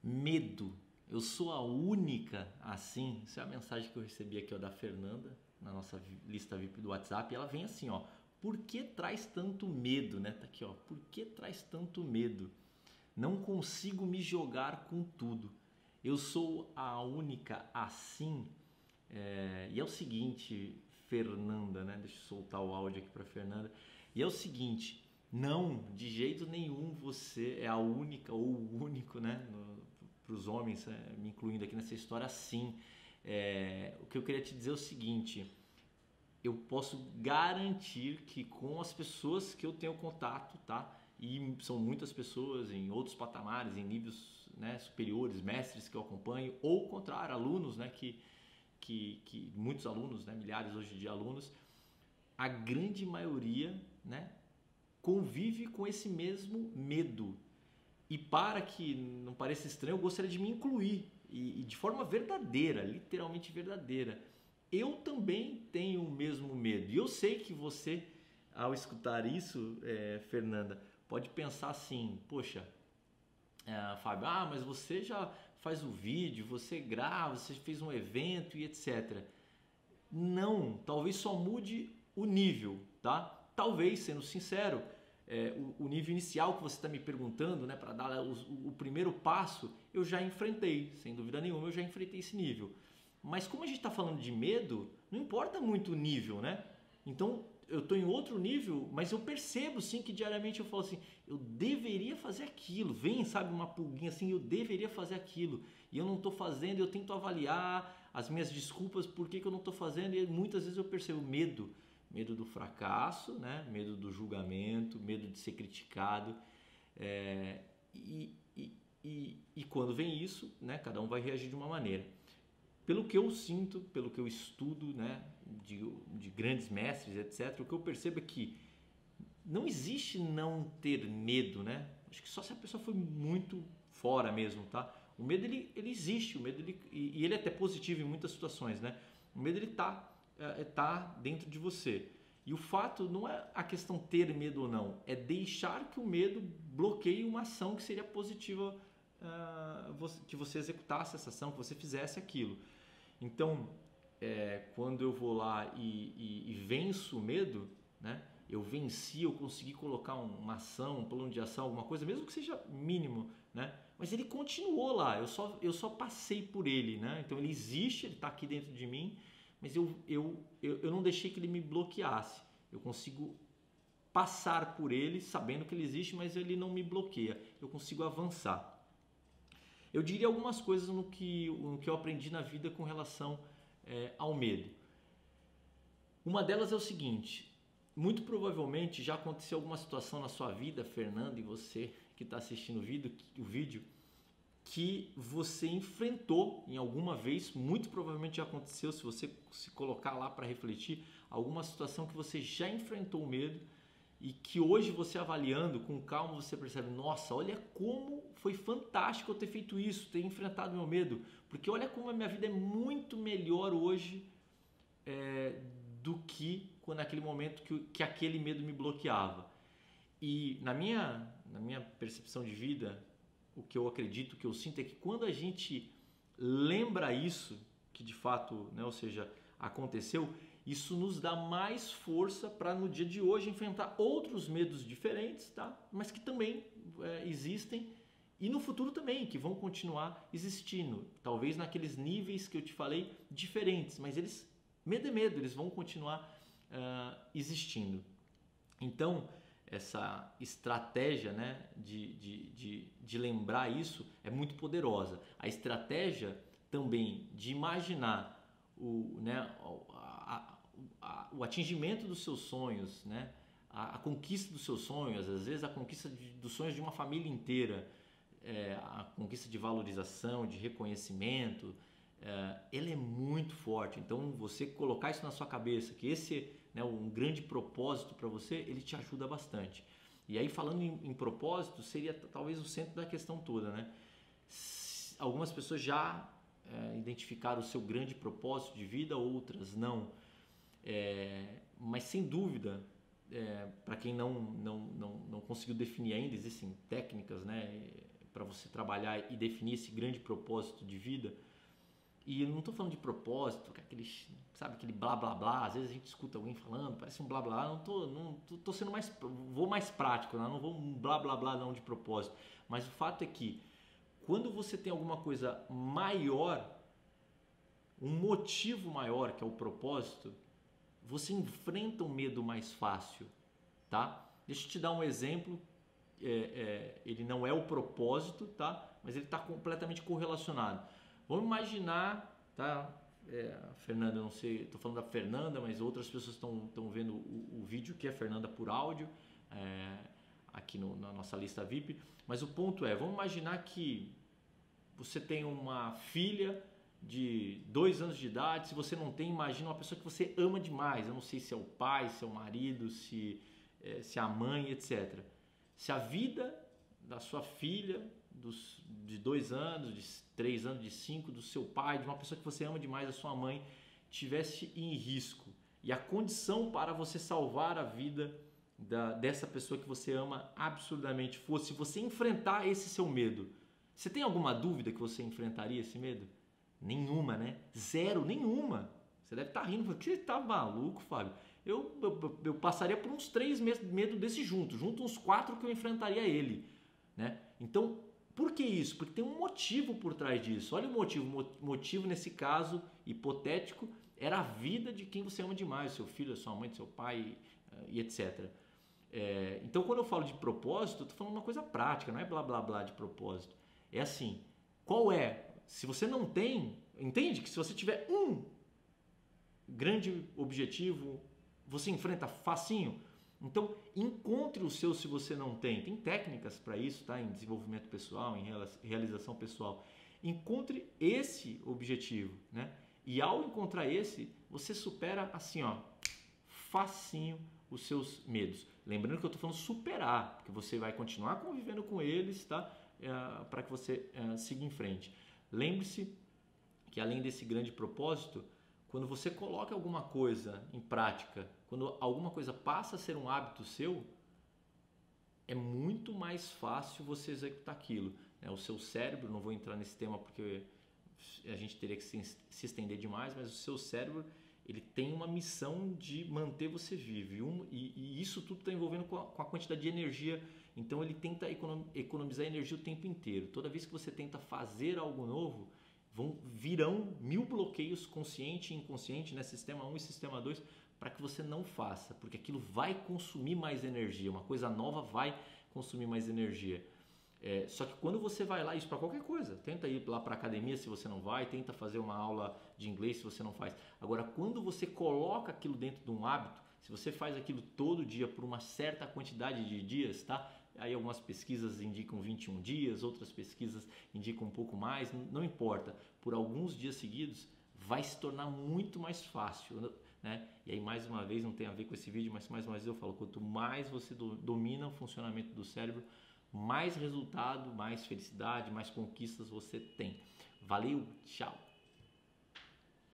Medo. Eu sou a única assim. Essa é a mensagem que eu recebi aqui, ó, da Fernanda, na nossa lista VIP do WhatsApp. E ela vem assim, ó. Por que traz tanto medo, né? Tá aqui, ó. Por que traz tanto medo? Não consigo me jogar com tudo. Eu sou a única assim. E é o seguinte, Fernanda, né? Deixa eu soltar o áudio aqui para Fernanda. E é o seguinte, não, de jeito nenhum você é a única ou o único, né? Para os homens, me incluindo aqui nessa história, sim. O que eu queria te dizer é o seguinte: eu posso garantir que com as pessoas que eu tenho contato, tá? E são muitas pessoas em outros patamares, em níveis, né, superiores, mestres que eu acompanho, ou ao contrário, alunos, né, que muitos alunos, né, milhares hoje de alunos, a grande maioria, né, convive com esse mesmo medo. E para que não pareça estranho, eu gostaria de me incluir e de forma verdadeira, literalmente verdadeira. Eu também tenho o mesmo medo. E eu sei que você, ao escutar isso, Fernanda, pode pensar assim: poxa, Fábio, mas você já faz o vídeo, você grava, você fez um evento e etc. Não, talvez só mude o nível, tá? Talvez, sendo sincero, o nível inicial que você está me perguntando, né, para dar o primeiro passo, eu já enfrentei, sem dúvida nenhuma, eu já enfrentei esse nível. Mas como a gente está falando de medo, não importa muito o nível, né? Então eu estou em outro nível, mas eu percebo sim que diariamente eu falo assim, eu deveria fazer aquilo, vem, sabe, uma pulguinha assim, eu deveria fazer aquilo, e eu não estou fazendo, eu tento avaliar as minhas desculpas, por que eu não estou fazendo, e muitas vezes eu percebo medo do fracasso, né? Medo do julgamento, medo de ser criticado, é, e, e, e quando vem isso, né, cada um vai reagir de uma maneira. Pelo que eu sinto, pelo que eu estudo, né, de grandes mestres, etc., o que eu percebo é que não existe não ter medo, né? Acho que só se a pessoa foi muito fora mesmo, tá? O medo ele existe, o medo e ele é até positivo em muitas situações, né? O medo ele tá dentro de você. E o fato não é a questão ter medo ou não, é deixar que o medo bloqueie uma ação que seria positiva, que você executasse essa ação, que você fizesse aquilo. Então, quando eu vou lá e venço o medo, né? Eu venci, eu consegui colocar uma ação, um plano de ação, alguma coisa, mesmo que seja mínimo, né? Mas ele continuou lá, eu só passei por ele, né? Então ele existe, ele está aqui dentro de mim, mas eu não deixei que ele me bloqueasse. Eu consigo passar por ele sabendo que ele existe, mas ele não me bloqueia. Eu consigo avançar. Eu diria algumas coisas no que eu aprendi na vida com relação ao medo. Uma delas é o seguinte: muito provavelmente já aconteceu alguma situação na sua vida, Fernando, e você que está assistindo o vídeo, que você enfrentou em alguma vez, muito provavelmente já aconteceu, se você se colocar lá para refletir, alguma situação que você já enfrentou o medo e que hoje você avaliando com calma você percebe, nossa, olha como foi fantástico eu ter feito isso, ter enfrentado meu medo, porque olha como a minha vida é muito melhor hoje do que naquele momento que aquele medo me bloqueava. E na minha percepção de vida, o que eu acredito, o que eu sinto é que quando a gente lembra isso, que de fato, né, ou seja, aconteceu, isso nos dá mais força para no dia de hoje enfrentar outros medos diferentes, tá? Mas que também existem e no futuro também, que vão continuar existindo. Talvez naqueles níveis que eu te falei diferentes, mas medo é medo, eles vão continuar existindo. Então, essa estratégia, né, de lembrar isso é muito poderosa. A estratégia também de imaginar o atingimento dos seus sonhos, né, a conquista dos seus sonhos, às vezes a conquista dos sonhos de uma família inteira, a conquista de valorização, de reconhecimento, ele é muito forte. Então você colocar isso na sua cabeça, que esse é, né, um grande propósito para você, ele te ajuda bastante. E aí falando em propósito, seria talvez o centro da questão toda, né? Algumas pessoas já identificaram o seu grande propósito de vida, outras não. Mas sem dúvida, para quem não conseguiu definir ainda, existem técnicas, né, para você trabalhar e definir esse grande propósito de vida. E eu não estou falando de propósito, sabe, aquele blá blá blá. Às vezes a gente escuta alguém falando, parece um blá blá. Não tô sendo vou mais prático, não vou um blá blá blá não de propósito. Mas o fato é que quando você tem alguma coisa maior, um motivo maior que é o propósito, você enfrenta o medo mais fácil, tá? Deixa eu te dar um exemplo. Ele não é o propósito, tá? Mas ele está completamente correlacionado. Vamos imaginar, tá? A Fernanda, eu não sei, estou falando da Fernanda, mas outras pessoas estão vendo o vídeo que é Fernanda por áudio, aqui na nossa lista VIP. Mas o ponto é, vamos imaginar que você tem uma filha de 2 anos de idade. Se você não tem, imagina uma pessoa que você ama demais. Eu não sei se é o pai, se é o marido, se é a mãe, etc. Se a vida da sua filha, de 2 anos, de 3 anos, de 5, do seu pai, de uma pessoa que você ama demais, a sua mãe, tivesse em risco, e a condição para você salvar a vida dessa pessoa que você ama absurdamente fosse você enfrentar esse seu medo, você tem alguma dúvida que você enfrentaria esse medo? Nenhuma, né? Zero, nenhuma. Você deve estar rindo, porque você está maluco, Fábio? Eu passaria por uns 3 medos desse junto uns 4 que eu enfrentaria ele, né? Então, por que isso? Porque tem um motivo por trás disso. Olha o motivo. O motivo nesse caso hipotético era a vida de quem você ama demais, seu filho, sua mãe, seu pai e etc. Então, quando eu falo de propósito, eu estou falando uma coisa prática, não é blá blá blá de propósito. É assim, qual é? Se você não tem, entende que se você tiver um grande objetivo, você enfrenta facinho. Então, encontre o seu se você não tem. Tem técnicas para isso, tá? Em desenvolvimento pessoal, em realização pessoal. Encontre esse objetivo, né? E ao encontrar esse, você supera assim, ó, facinho os seus medos. Lembrando que eu estou falando superar, porque você vai continuar convivendo com eles, tá? Para que você siga em frente. Lembre-se que além desse grande propósito, quando você coloca alguma coisa em prática, quando alguma coisa passa a ser um hábito seu, é muito mais fácil você executar aquilo, né? O seu cérebro, não vou entrar nesse tema porque a gente teria que se estender demais, mas o seu cérebro, ele tem uma missão de manter você vivo, e isso tudo está envolvendo com a quantidade de energia. Então ele tenta economizar energia o tempo inteiro. Toda vez que você tenta fazer algo novo, virão 1000 bloqueios consciente e inconsciente, né? Sistema 1 e sistema 2, para que você não faça, porque aquilo vai consumir mais energia, uma coisa nova vai consumir mais energia. Só que quando você vai lá, isso para qualquer coisa, tenta ir lá para a academia se você não vai, tenta fazer uma aula de inglês se você não faz. Agora, quando você coloca aquilo dentro de um hábito, se você faz aquilo todo dia por uma certa quantidade de dias, tá? Aí algumas pesquisas indicam 21 dias, outras pesquisas indicam um pouco mais, não importa. Por alguns dias seguidos vai se tornar muito mais fácil, né? E aí mais uma vez, não tem a ver com esse vídeo, mas mais uma vez eu falo, quanto mais você domina o funcionamento do cérebro, mais resultado, mais felicidade, mais conquistas você tem. Valeu, tchau!